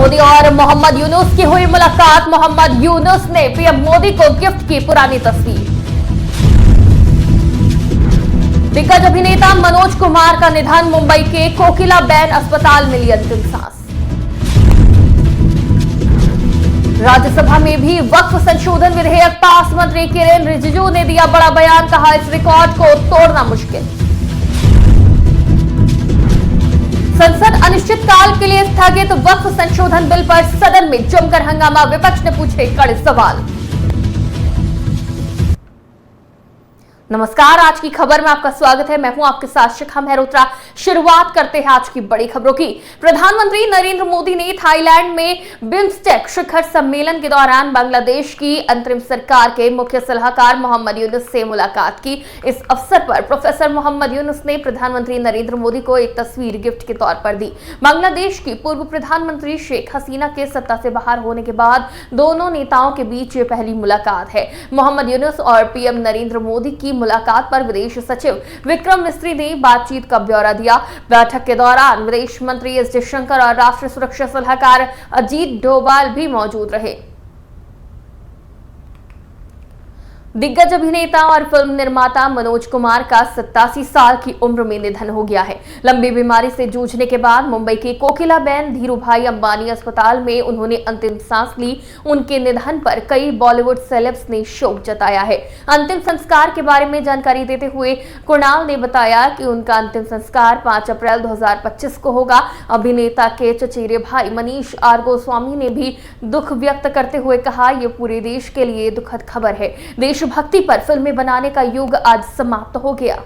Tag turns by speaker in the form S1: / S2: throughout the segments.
S1: मोदी और मोहम्मद यूनुस की हुई मुलाकात। मोहम्मद यूनुस ने पीएम मोदी को गिफ्ट की पुरानी तस्वीर। दिग्गज अभिनेता मनोज कुमार का निधन। मुंबई के कोकिलाबेन अस्पताल मिली अंतिम सांस। राज्यसभा में भी वक्फ संशोधन विधेयक पास। मंत्री किरेन रिजिजू ने दिया बड़ा बयान, कहा इस रिकॉर्ड को तोड़ना मुश्किल। संसद अनिश्चितकाल के लिए स्थगित। वक्फ संशोधन बिल पर सदन में जमकर हंगामा। विपक्ष ने पूछे कड़े सवाल। नमस्कार, आज की खबर में आपका स्वागत है। मैं हूं आपके साथ शिखा मेहरोत्रा। शुरुआत करते हैं आज की बड़ी खबरों की। प्रधानमंत्री नरेंद्र मोदी ने थाईलैंड में बिम्स्टेक शिखर सम्मेलन के दौरान बांग्लादेश की अंतरिम सरकार के मुख्य सलाहकार मोहम्मद यूनुस से मुलाकात की। इस अवसर पर प्रोफेसर मोहम्मद यूनुस ने प्रधानमंत्री नरेंद्र मोदी को एक तस्वीर गिफ्ट के तौर पर दी। बांग्लादेश की पूर्व प्रधानमंत्री शेख हसीना के सत्ता से बाहर होने के बाद दोनों नेताओं के बीच ये पहली मुलाकात है। मोहम्मद यूनुस और पीएम नरेंद्र मोदी की मुलाकात पर विदेश सचिव विक्रम मिस्री ने बातचीत का ब्यौरा दिया। बैठक के दौरान विदेश मंत्री एस जयशंकर और राष्ट्रीय सुरक्षा सलाहकार अजीत डोभाल भी मौजूद रहे। दिग्गज अभिनेता और फिल्म निर्माता मनोज कुमार का 87 साल की उम्र में निधन हो गया है। लंबी बीमारी से जूझने के बाद मुंबई के कोकिलाबेन धीरूभाई अंबानी अस्पताल में उन्होंने अंतिम सांस ली। उनके निधन पर कई बॉलीवुड सेलेब्स ने शोक जताया है। अंतिम संस्कार के बारे में जानकारी देते हुए कुणाल ने बताया कि उनका अंतिम संस्कार 5 अप्रैल 2025 को होगा। अभिनेता के चचेरे भाई मनीष आर गोस्वामी ने भी दुख व्यक्त करते हुए कहा, ये पूरे देश के लिए दुखद खबर है। देशभक्ति पर फिल्में बनाने का युग आज समाप्त हो गया।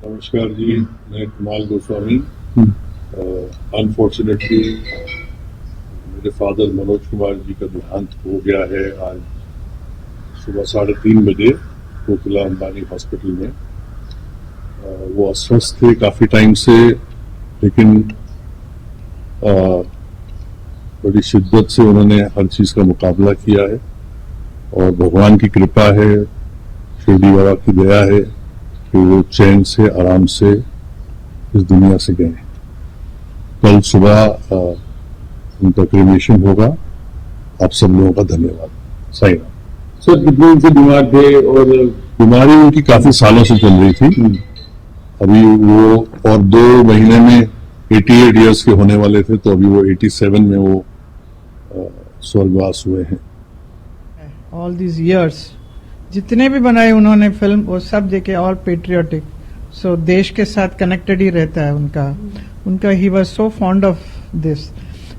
S2: नमस्कार जी, मैं कुणाल गोस्वामी। अनफॉर्चुनेटली मेरे फादर मनोज कुमार जी का देहांत हो गया है आज सुबह 3:30 बजे कोकिला अंबानी हॉस्पिटल में। वो अस्वस्थ थे काफी टाइम से, लेकिन बड़ी शिद्दत से उन्होंने हर चीज का मुकाबला किया है और भगवान की कृपा है, शिरडी बाबा की दया है कि वो चैन से आराम से इस दुनिया से गए। कल सुबह उनका क्रिमेशन होगा। आप सब लोगों का धन्यवाद। साईं राम।
S3: सर, कितने दिन से बीमार थे और
S2: बीमारी उनकी काफी सालों से चल रही थी। अभी वो और 2 महीने में 88 ईयर्स के होने वाले थे, तो अभी वो 87 में वो स्वर्गवास हुए हैं।
S4: ऑल दीज ईयर्स जितने भी बनाए उन्होंने फिल्म, वो सब देखे ऑल पेट्रियोटिक। सो देश के साथ कनेक्टेड ही रहता है उनका ही was so fond of this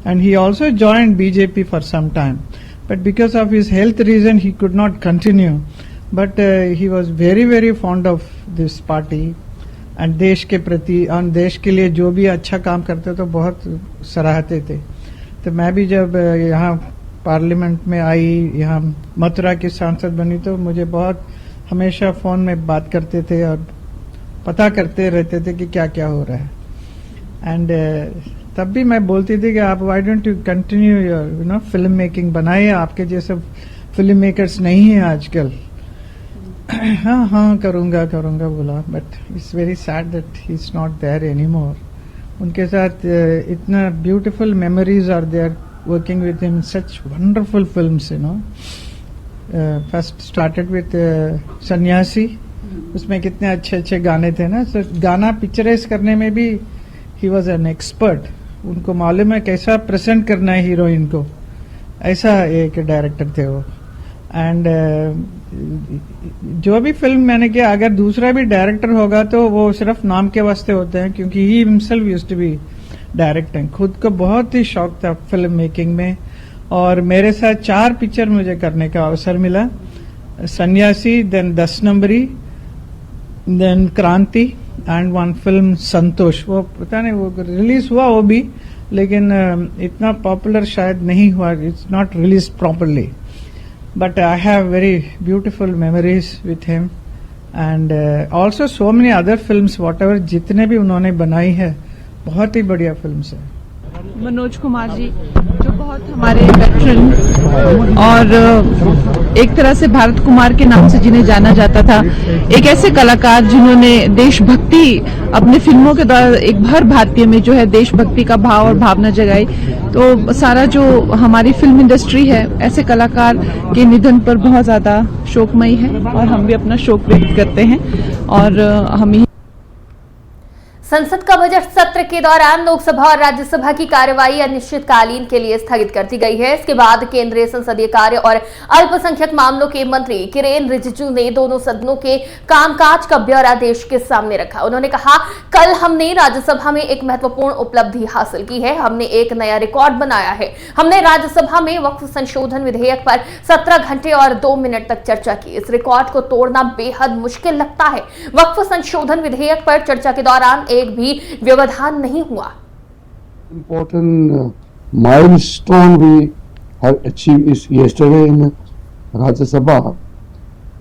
S4: and he also joined BJP for some time, but because of his health reason he could not continue, but he was very very fond of this party and देश के प्रति और देश के लिए जो भी अच्छा काम करते तो बहुत सराहते थे। तो मैं भी जब यहाँ पार्लियामेंट में आई, यहाँ मथुरा की सांसद बनी, तो मुझे बहुत हमेशा फोन में बात करते थे और पता करते रहते थे कि क्या क्या हो रहा है। एंड तब भी मैं बोलती थी कि आप why don't you continue your film making, बनाइए, आपके जैसे फिल्म मेकर्स नहीं है आजकल। हाँ हाँ करूंगा बोला, but it's very sad that he is not there any more. उनके साथ इतना beautiful memories are there working with him in such wonderful films, first started with सन्यासी, उसमें कितने अच्छे अच्छे गाने थे ना। so, गाना पिक्चराइज करने में भी he was an expert। उनको मालूम है कैसा प्रेजेंट करना है हीरोइन को, ऐसा एक डायरेक्टर थे वो। एंड जो भी फिल्म मैंने किया, अगर दूसरा भी डायरेक्टर होगा तो वो सिर्फ नाम के वास्ते होते हैं, क्योंकि he himself used to be directing. खुद को बहुत ही शौक था फिल्म मेकिंग में, और मेरे साथ 4 पिक्चर मुझे करने का अवसर मिला। सन्यासी, देन 10 नंबरी, देन क्रांति एंड 1 फिल्म संतोष। वो पता नहीं वो रिलीज हुआ वो भी, लेकिन इतना पॉपुलर शायद नहीं हुआ, it's not release properly, but I have very beautiful memories with him and also so many other films, whatever जितने भी उन्होंने बनाई है, बहुत ही बढ़िया फिल्म है।
S5: मनोज कुमार जी जो बहुत हमारे वेटरन और एक तरह से भारत कुमार के नाम से जिन्हें जाना जाता था, एक ऐसे कलाकार जिन्होंने देशभक्ति अपने फिल्मों के द्वारा एक हर भारतीय में जो है देशभक्ति का भाव और भावना जगाई। तो सारा जो हमारी फिल्म इंडस्ट्री है ऐसे कलाकार के निधन पर बहुत ज्यादा शोकमयी है और हम भी अपना शोक व्यक्त करते हैं। और हम
S1: संसद का बजट सत्र के दौरान लोकसभा और राज्यसभा की कार्यवाही अनिश्चितकालीन के लिए स्थगित कर दी गई है। इसके बाद केंद्रीय संसदीय कार्य और अल्पसंख्यक मामलों के मंत्री किरेन रिजिजू ने दोनों सदनों के कामकाज का ब्यौरा देश के सामने रखा। उन्होंने कहा, कल हमने राज्यसभा में एक महत्वपूर्ण उपलब्धि हासिल की है। हमने एक नया रिकॉर्ड बनाया है। हमने राज्यसभा में वक्फ संशोधन विधेयक पर 17 घंटे और 2 मिनट तक चर्चा की। इस रिकॉर्ड को तोड़ना बेहद मुश्किल लगता है। वक्फ संशोधन विधेयक पर चर्चा के दौरान एक भी व्यवधान नहीं हुआ।
S6: Important milestone we have achieved is yesterday in Rajya Sabha.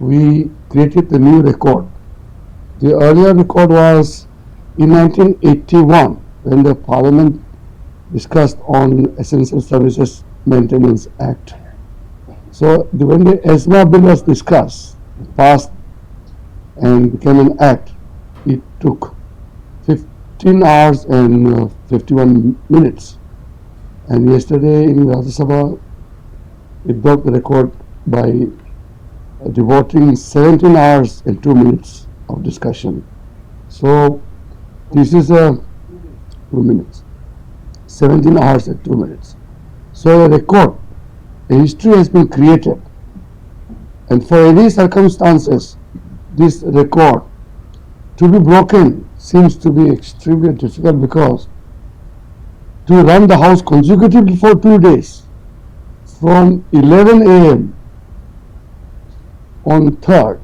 S6: We created a new record. The earlier record was in 1981 when the Parliament discussed on Essential Services Maintenance Act. So when the ESMA bill was discussed, passed and became an act, it took 15 hours and 51 minutes, and yesterday in Rajya Sabha it broke the record by devoting 17 hours and 2 minutes of discussion. So this is 2 minutes, 17 hours and 2 minutes. So a record, a history has been created, and for any circumstances this record to be broken seems to be extremely difficult, because to run the house consecutively for 2 days from 11 a.m. on 3rd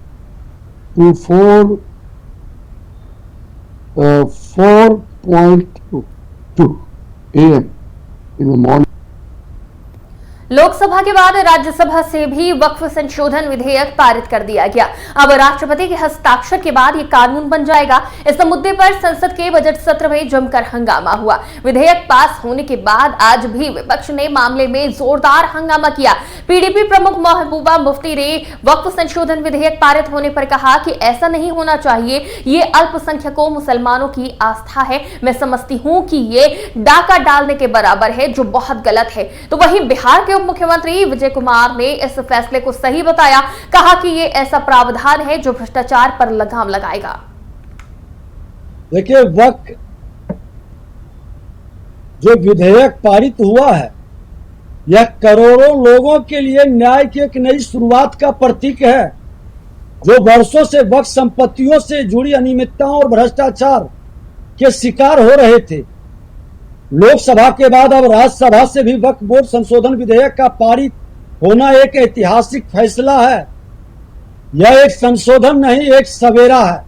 S6: to 4:02 a.m. in the morning.
S1: Lok Sabha के बाद राज्यसभा से भी वक्फ संशोधन विधेयक पारित कर दिया गया। अब राष्ट्रपति के हस्ताक्षर के बाद ये कानून बन जाएगा। इस मुद्दे पर संसद के बजट सत्र में जमकर हंगामा हुआ। विधेयक पास होने के बाद आज भी विपक्ष ने मामले में जोरदार हंगामा किया। पीडीपी प्रमुख महबूबा मुफ्ती ने वक्फ संशोधन विधेयक पारित होने पर कहा कि ऐसा नहीं होना चाहिए, ये अल्पसंख्यकों मुसलमानों की आस्था है। मैं समझती हूँ कि ये डाका डालने के बराबर है, जो बहुत गलत है। तो वहीं बिहार के मुख्यमंत्री विजय कुमार ने इस फैसले को सही बताया। कहा कि ये ऐसा प्रावधान है जो भ्रष्टाचार पर लगाम लगाएगा।
S7: देखिए, वक्फ जो विधेयक पारित हुआ है, यह करोड़ों लोगों के लिए न्याय की एक नई शुरुआत का प्रतीक है, जो वर्षों से वक्फ संपत्तियों से जुड़ी अनियमितताओं और भ्रष्टाचार के शिकार हो रहे थे। लोकसभा के बाद अब राज्यसभा से भी वक्फ बोर्ड संशोधन विधेयक का पारित होना एक ऐतिहासिक फैसला है। यह एक संशोधन नहीं, एक सवेरा है।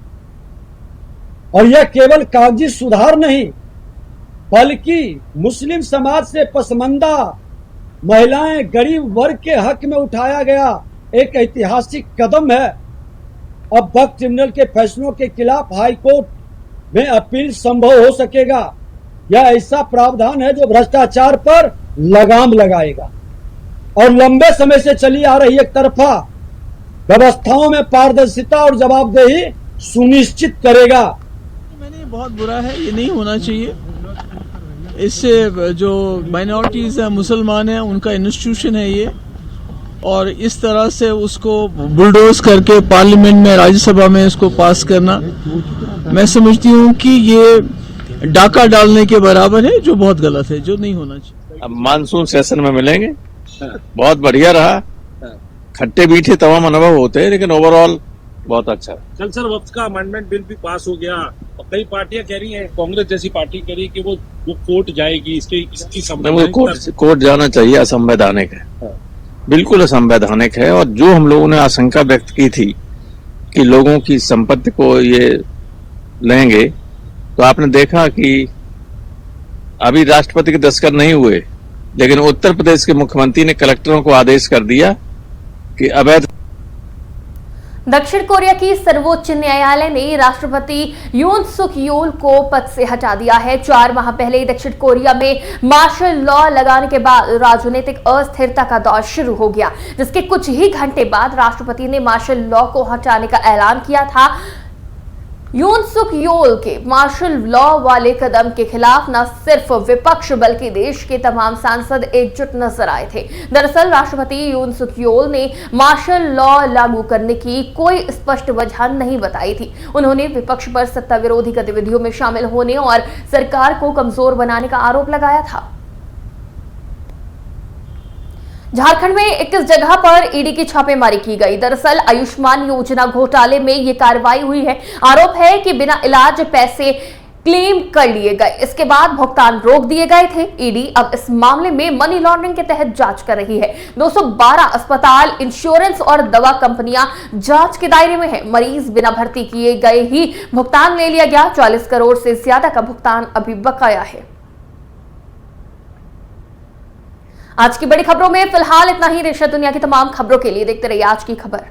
S7: और यह केवल कागजी सुधार नहीं, बल्कि मुस्लिम समाज से पसमानदा महिलाएं, गरीब वर्ग के हक में उठाया गया एक ऐतिहासिक कदम है। अब वक्फ ट्रिब्यूनल के फैसलों के खिलाफ हाईकोर्ट में अपील संभव हो सकेगा। यह ऐसा प्रावधान है जो भ्रष्टाचार पर लगाम लगाएगा और लंबे समय से चली आ रही एक तरफा व्यवस्थाओं में पारदर्शिता और जवाबदेही सुनिश्चित करेगा।
S8: मैंने बहुत बुरा है, ये नहीं होना चाहिए। इससे जो माइनॉरिटीज है, मुसलमान है, उनका इंस्टीट्यूशन है ये, और इस तरह से उसको बुलडोज करके पार्लियामेंट में, राज्यसभा में इसको पास करना, मैं समझती हूँ कि ये डाका डालने के बराबर है, जो बहुत गलत है, जो नहीं होना चाहिए।
S9: अब मानसून सेशन में मिलेंगे। बहुत बढ़िया रहा। खट्टे मीठे तमाम अनुभव होते हैं, लेकिन ओवरऑल बहुत अच्छा।
S10: कल सर वक्फ का अमेंडमेंट बिल भी पास हो गया और कई पार्टियां कह रही हैं, कांग्रेस जैसी पार्टी कह रही है कि वो कोर्ट जाएगी, इसकी
S9: कोर्ट जाना चाहिए, असंवैधानिक है, बिल्कुल असंवैधानिक है। और जो हम लोगों ने आशंका व्यक्त की थी कि लोगों की संपत्ति को ये लेंगे, तो आपने देखा कि अभी राष्ट्रपति के दस्तखत नहीं हुए, लेकिन उत्तर प्रदेश के मुख्यमंत्री ने कलेक्टरों को आदेश कर दिया कि अवैध
S1: दक्षिण कोरिया की सर्वोच्च न्यायालय ने राष्ट्रपति यून सुक यूल को पद से हटा दिया है। 4 माह पहले दक्षिण कोरिया में मार्शल लॉ लगाने के बाद राजनीतिक अस्थिरता का दौर शुरू हो गया, जिसके कुछ ही घंटे बाद राष्ट्रपति ने मार्शल लॉ को हटाने का ऐलान किया था। यून सुक यूल के मार्शल लॉ वाले कदम के खिलाफ न सिर्फ विपक्ष बल्कि देश के तमाम सांसद एकजुट नजर आए थे। दरअसल राष्ट्रपति यून सुक यूल ने मार्शल लॉ लागू करने की कोई स्पष्ट वजह नहीं बताई थी। उन्होंने विपक्ष पर सत्ता विरोधी गतिविधियों में शामिल होने और सरकार को कमजोर बनाने का आरोप लगाया था। झारखंड में 21 जगह पर ईडी की छापेमारी की गई। दरअसल आयुष्मान योजना घोटाले में यह कार्रवाई हुई है। आरोप है कि बिना इलाज पैसे क्लेम कर लिए गए, इसके बाद भुगतान रोक दिए गए थे। ईडी अब इस मामले में मनी लॉन्ड्रिंग के तहत जांच कर रही है। 212 अस्पताल, इंश्योरेंस और दवा कंपनियां जांच के दायरे में है। मरीज बिना भर्ती किए गए ही भुगतान ले लिया गया। 40 करोड़ से ज्यादा का भुगतान अभी बकाया है। आज की बड़ी खबरों में फिलहाल इतना ही। देश दुनिया की तमाम खबरों के लिए देखते रहिए आज की खबर।